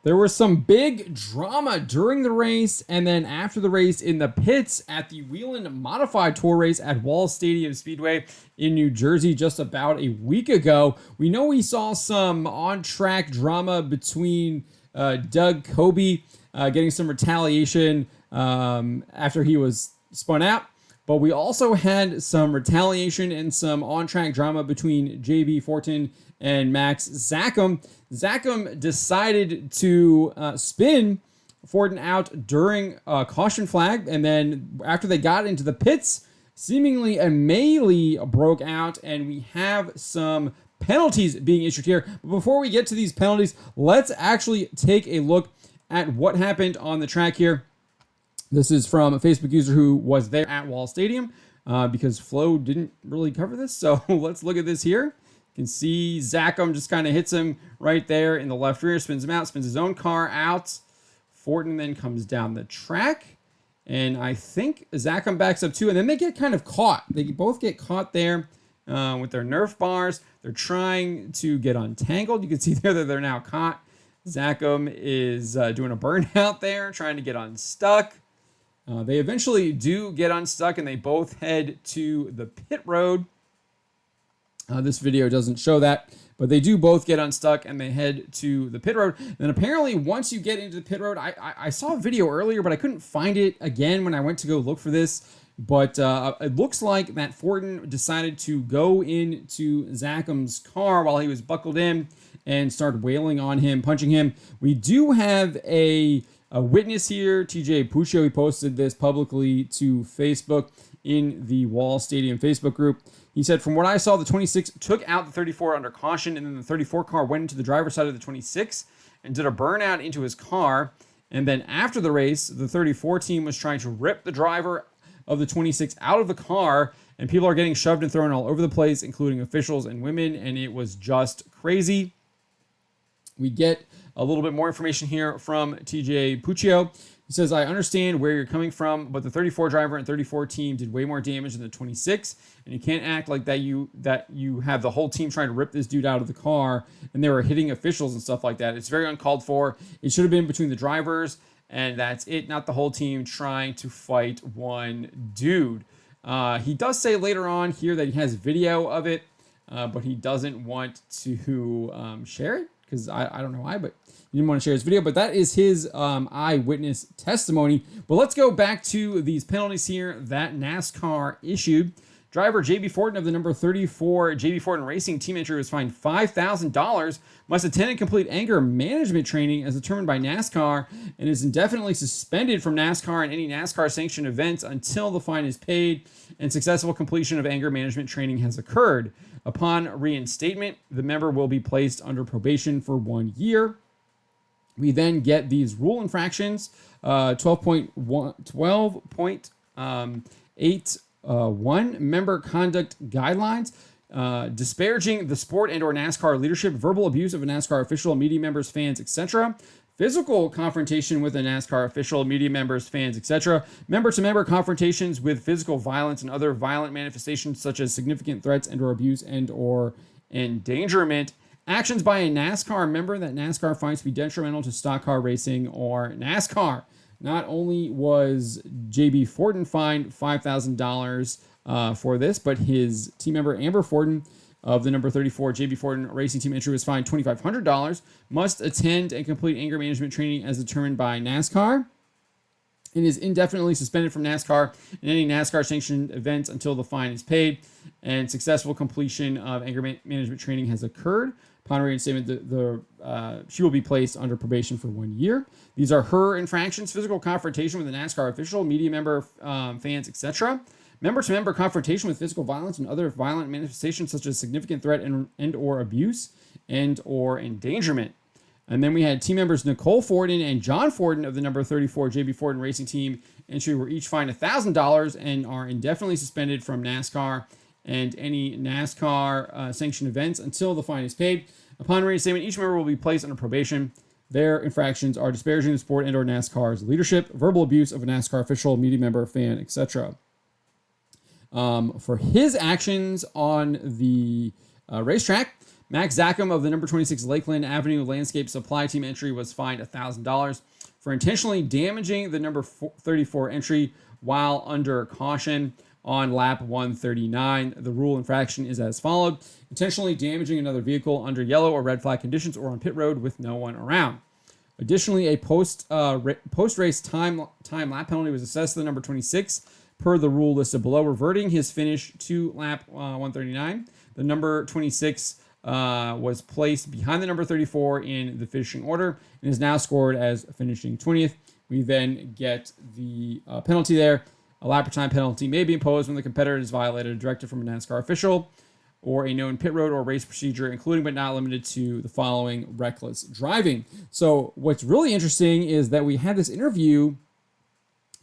There was some big drama during the race and then after the race in the pits at the Whelen Modified Tour race at Wall Stadium Speedway in New Jersey just about a week ago. We know we saw some on-track drama between Doug Coby getting some retaliation after he was spun out. But we also had some retaliation and some on-track drama between JB Fortin and Max Zachem. Zachem decided to spin Fortin out during a caution flag, and then after they got into the pits, seemingly a melee broke out, and we have some penalties being issued here. But before we get to these penalties, let's actually take a look at what happened on the track here. This is from a Facebook user who was there at Wall Stadium because Flo didn't really cover this. So let's look at this here. You can see Zachem just kind of hits him right there in the left rear, spins him out, spins his own car out. Fortin then comes down the track. And I think Zachem backs up too. And then they get kind of caught. They both get caught there with their Nerf bars. They're trying to get untangled. You can see there that they're now caught. Zachem is doing a burnout there, trying to get unstuck. They eventually do get unstuck and they both head to the pit road. This video doesn't show that, but they do both get unstuck and they head to the pit road. And apparently once you get into the pit road, I saw a video earlier, but I couldn't find it again when I went to go look for this. But it looks like that Fortin decided to go into Zachem's car while he was buckled in and start wailing on him, punching him. We do have a witness here, TJ Puccio. He posted this publicly to Facebook in the Wall Stadium Facebook group. He said, from what I saw, the 26 took out the 34 under caution, and then the 34 car went into the driver's side of the 26 and did a burnout into his car. And then after the race, the 34 team was trying to rip the driver of the 26 out of the car, and people are getting shoved and thrown all over the place, including officials and women, and it was just crazy. We get a little bit more information here from TJ Puccio. He says, I understand where you're coming from, but the 34 driver and 34 team did way more damage than the 26, and you can't act like that you have the whole team trying to rip this dude out of the car, and they were hitting officials and stuff like that. It's very uncalled for. It should have been between the drivers, and that's it, not the whole team trying to fight one dude. He does say later on here that he has video of it, but he doesn't want to share it, because I don't know why, but he didn't want to share his video. But that is his eyewitness testimony. But let's go back to these penalties here that NASCAR issued. Driver JB Fortin of the number 34 JB Fortin Racing team entry was fined $5,000, must attend and complete anger management training as determined by NASCAR, and is indefinitely suspended from NASCAR and any NASCAR sanctioned events until the fine is paid and successful completion of anger management training has occurred. Upon reinstatement, the member will be placed under probation for 1 year. We then get these rule infractions, 12.81 member conduct guidelines, disparaging the sport and or NASCAR leadership, verbal abuse of a NASCAR official, media members, fans, etc., physical confrontation with a NASCAR official, media members, fans, etc., member-to-member confrontations with physical violence and other violent manifestations such as significant threats and or abuse and or endangerment, actions by a NASCAR member that NASCAR finds to be detrimental to stock car racing or NASCAR. Not only was JB Fortin fined $5,000 for this, but his team member Amber Fortin of the number 34 JB Fortin Racing Team entry was fined $2,500, must attend and complete anger management training as determined by NASCAR, and is indefinitely suspended from NASCAR and any NASCAR sanctioned events until the fine is paid and successful completion of anger management training has occurred. Upon reinstatement, she will be placed under probation for 1 year. These are her infractions: physical confrontation with a NASCAR official, media member, fans, etc., member-to-member confrontation with physical violence and other violent manifestations such as significant threat and or abuse and or endangerment. And then we had team members Nicole Fortin and John Fortin of the number 34 JB Fortin Racing Team entry were each fined $1,000 and are indefinitely suspended from NASCAR and any NASCAR sanctioned events until the fine is paid. Upon reinstatement, each member will be placed under probation. Their infractions are disparaging the sport and or NASCAR's leadership, verbal abuse of a NASCAR official, media member, fan, etc. For his actions on the racetrack, Max Zachem of the number 26 Lakeland Avenue Landscape Supply Team entry was fined $1,000 for intentionally damaging the number 34 entry while under caution on lap 139. The rule infraction is as followed: intentionally damaging another vehicle under yellow or red flag conditions or on pit road with no one around. Additionally, a post-race time lap penalty was assessed to the number 26 per the rule listed below, reverting his finish to lap 139. The number 26 was placed behind the number 34 in the finishing order and is now scored as finishing 20th. We then get the penalty there. A lap per time penalty may be imposed when the competitor has violated a directive from a NASCAR official or a known pit road or race procedure, including but not limited to the following: reckless driving. So what's really interesting is that we had this interview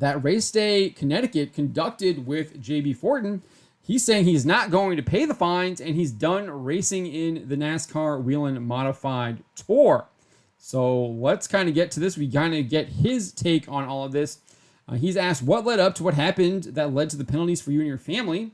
that Race Day Connecticut conducted with JB Fortin. He's saying he's not going to pay the fines and he's done racing in the NASCAR Whelen Modified Tour. So let's kind of get to this. We kind of get his take on all of this. He's asked what led up to what happened that led to the penalties for you and your family.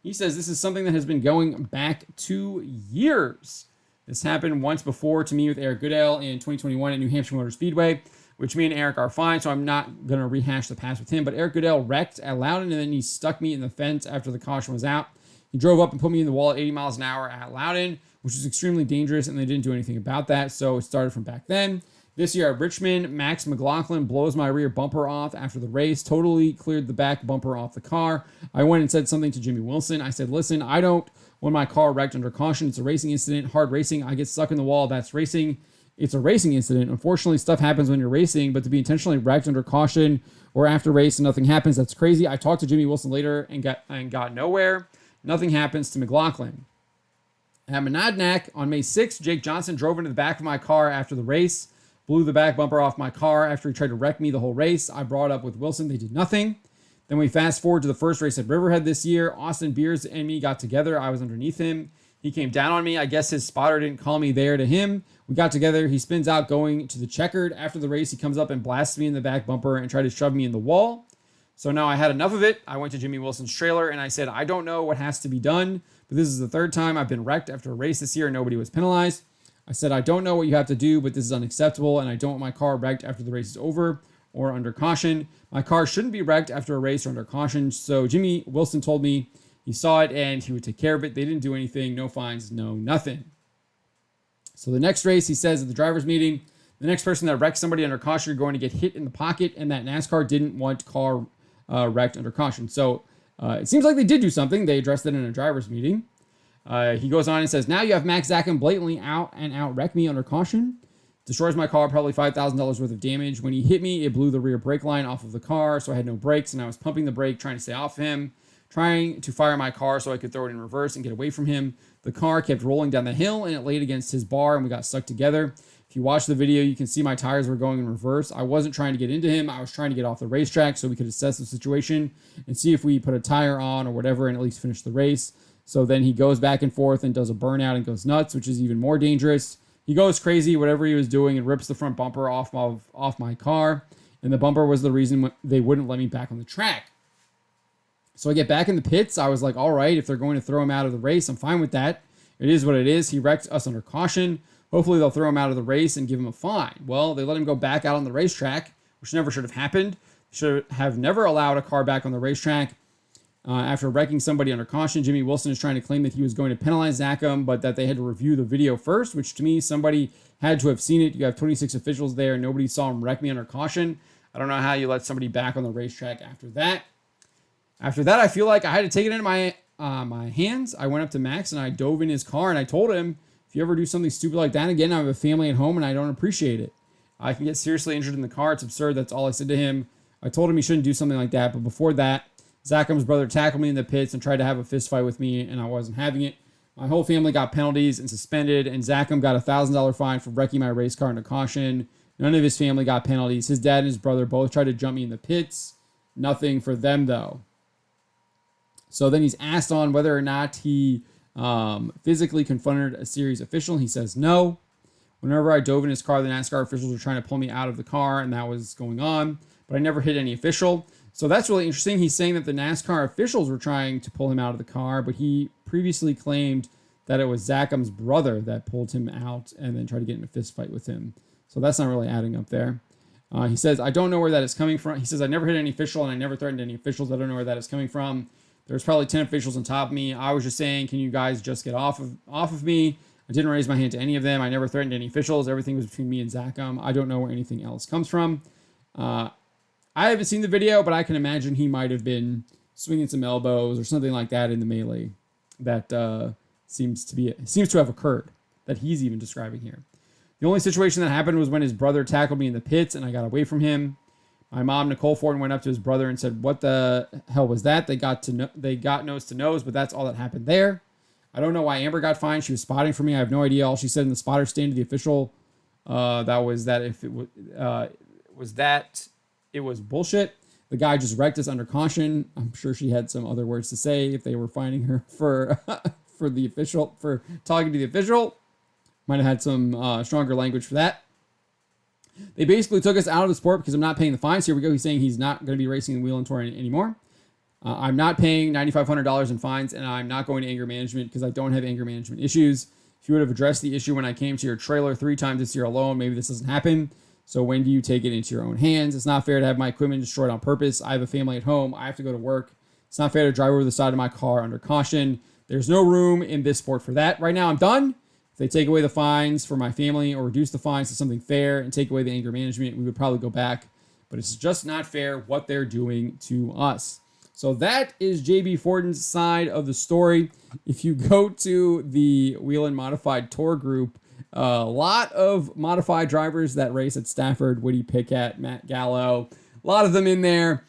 He says this is something that has been going back 2 years. This happened once before to me with Eric Goodell in 2021 at New Hampshire Motor Speedway, which me and Eric are fine, so I'm not going to rehash the past with him. But Eric Goodell wrecked at Loudon, and then he stuck me in the fence after the caution was out. He drove up and put me in the wall at 80 miles an hour at Loudon, which was extremely dangerous, and they didn't do anything about that, so it started from back then. This year at Richmond, Max McLaughlin blows my rear bumper off after the race, totally cleared the back bumper off the car. I went and said something to Jimmy Wilson. I said, listen, I don't want my car wrecked under caution. It's a racing incident, hard racing. I get stuck in the wall. That's racing. It's a racing incident. Unfortunately, stuff happens when you're racing, but to be intentionally wrecked under caution or after race and nothing happens, that's crazy. I talked to Jimmy Wilson later and got nowhere. Nothing happens to McLaughlin. At Monadnock on May 6th, Jake Johnson drove into the back of my car after the race, blew the back bumper off my car after he tried to wreck me the whole race. I brought up with Wilson. They did nothing. Then we fast forward to the first race at Riverhead this year. Austin Beers and me got together. I was underneath him. He came down on me. I guess his spotter didn't call me there to him. We got together. He spins out going to the checkered. After the race, he comes up and blasts me in the back bumper and tried to shove me in the wall. So now I had enough of it. I went to Jimmy Wilson's trailer and I said, I don't know what has to be done, but this is the third time I've been wrecked after a race this year and nobody was penalized. I said, I don't know what you have to do, but this is unacceptable, and I don't want my car wrecked after the race is over or under caution. My car shouldn't be wrecked after a race or under caution. So Jimmy Wilson told me he saw it and he would take care of it. They didn't do anything. No fines, no nothing. So the next race, he says at the driver's meeting, the next person that wrecks somebody under caution, you're going to get hit in the pocket, and that NASCAR didn't want car wrecked under caution. So it seems like they did do something. They addressed it in a driver's meeting. He goes on and says, now you have Max Zachem blatantly out wreck me under caution. Destroys my car, probably $5,000 worth of damage. When he hit me, it blew the rear brake line off of the car, so I had no brakes, and I was pumping the brake, trying to stay off him, trying to fire my car so I could throw it in reverse and get away from him. The car kept rolling down the hill, and it laid against his bar, and we got stuck together. If you watch the video, you can see my tires were going in reverse. I wasn't trying to get into him. I was trying to get off the racetrack so we could assess the situation and see if we put a tire on or whatever and at least finish the race. So then he goes back and forth and does a burnout and goes nuts, which is even more dangerous. He goes crazy, whatever he was doing, and rips the front bumper off my car. And the bumper was the reason they wouldn't let me back on the track. So I get back in the pits. I was like, all right, if they're going to throw him out of the race, I'm fine with that. It is what it is. He wrecked us under caution. Hopefully they'll throw him out of the race and give him a fine. Well, they let him go back out on the racetrack, which never should have happened. Should have never allowed a car back on the racetrack. After wrecking somebody under caution, Jimmy Wilson is trying to claim that he was going to penalize Zachem, but that they had to review the video first, which to me, somebody had to have seen it. You have 26 officials there. Nobody saw him wreck me under caution. I don't know how you let somebody back on the racetrack after that. After that, I feel like I had to take it into my hands. I went up to Max and I dove in his car and I told him, if you ever do something stupid like that again, I have a family at home and I don't appreciate it. I can get seriously injured in the car. It's absurd. That's all I said to him. I told him he shouldn't do something like that, but before that, Zachem's brother tackled me in the pits and tried to have a fist fight with me, and I wasn't having it. My whole family got penalties and suspended, and Zachem got a $1,000 fine for wrecking my race car into caution. None of his family got penalties. His dad and his brother both tried to jump me in the pits. Nothing for them, though. So then he's asked on whether or not he physically confronted a series official. He says no. Whenever I dove in his car, the NASCAR officials were trying to pull me out of the car, and that was going on. But I never hit any official. So that's really interesting. He's saying that the NASCAR officials were trying to pull him out of the car, but he previously claimed that it was Zachem's brother that pulled him out and then tried to get in a fist fight with him. So that's not really adding up there. He says, I don't know where that is coming from. He says, I never hit any official and I never threatened any officials. I don't know where that is coming from. There's probably 10 officials on top of me. I was just saying, can you guys just get off of me? I didn't raise my hand to any of them. I never threatened any officials. Everything was between me and Zachem. I don't know where anything else comes from. I haven't seen the video, but I can imagine he might have been swinging some elbows or something like that in the melee that seems to have occurred, that he's even describing here. The only situation that happened was when his brother tackled me in the pits and I got away from him. My mom, Nicole Fortin, went up to his brother and said, what the hell was that? They got nose to nose, but that's all that happened there. I don't know why Amber got fined. She was spotting for me. I have no idea. All she said in the spotter stand to the official, that was that if it was bullshit. The guy just wrecked us under caution. I'm sure she had some other words to say if they were finding her for the official, for talking to the official. Might have had some stronger language for that. They basically took us out of the sport because I'm not paying the fines. Here we go. He's saying he's not going to be racing the Whelen Tour anymore. I'm not paying $9,500 in fines, and I'm not going to anger management because I don't have anger management issues. If you would have addressed the issue when I came to your trailer 3 times this year alone, maybe this doesn't happen. So when do you take it into your own hands? It's not fair to have my equipment destroyed on purpose. I have a family at home. I have to go to work. It's not fair to drive over the side of my car under caution. There's no room in this sport for that. Right now, I'm done. If they take away the fines for my family or reduce the fines to something fair and take away the anger management, we would probably go back. But it's just not fair what they're doing to us. So that is JB Fortin's side of the story. If you go to the Whelen Modified Tour group, a lot of modified drivers that race at Stafford, Woody Pickett, Matt Gallo, a lot of them in there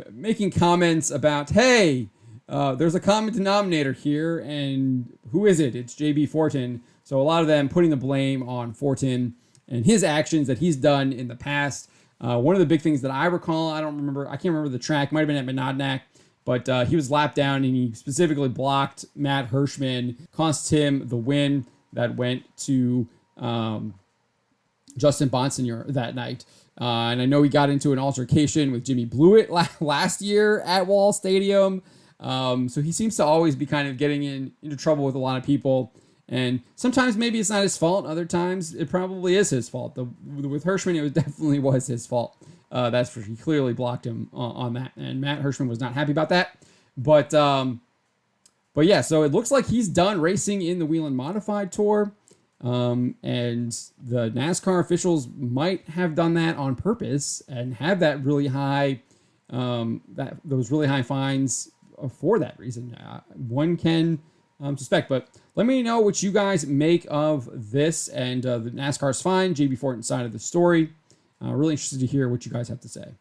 making comments about, hey, there's a common denominator here, and who is it? It's JB Fortin. So a lot of them putting the blame on Fortin and his actions that he's done in the past. One of the big things that I recall, I can't remember the track, might have been at Monadnock, but he was lapped down and he specifically blocked Matt Hirschman, cost him the win that went to Justin Bonsignor that night. And I know he got into an altercation with Jimmy Blewett last year at Wall Stadium. So he seems to always be kind of getting into trouble with a lot of people. And sometimes maybe it's not his fault. Other times it probably is his fault. With Hirschman, it definitely was his fault. That's for sure. He clearly blocked him on that. And Matt Hirschman was not happy about that. But yeah, so it looks like he's done racing in the Whelen Modified Tour. And the NASCAR officials might have done that on purpose and have that really high, those really high fines for that reason. One can suspect, but let me know what you guys make of this and the NASCAR's fine, JB Fortin's side of the story. Really interested to hear what you guys have to say.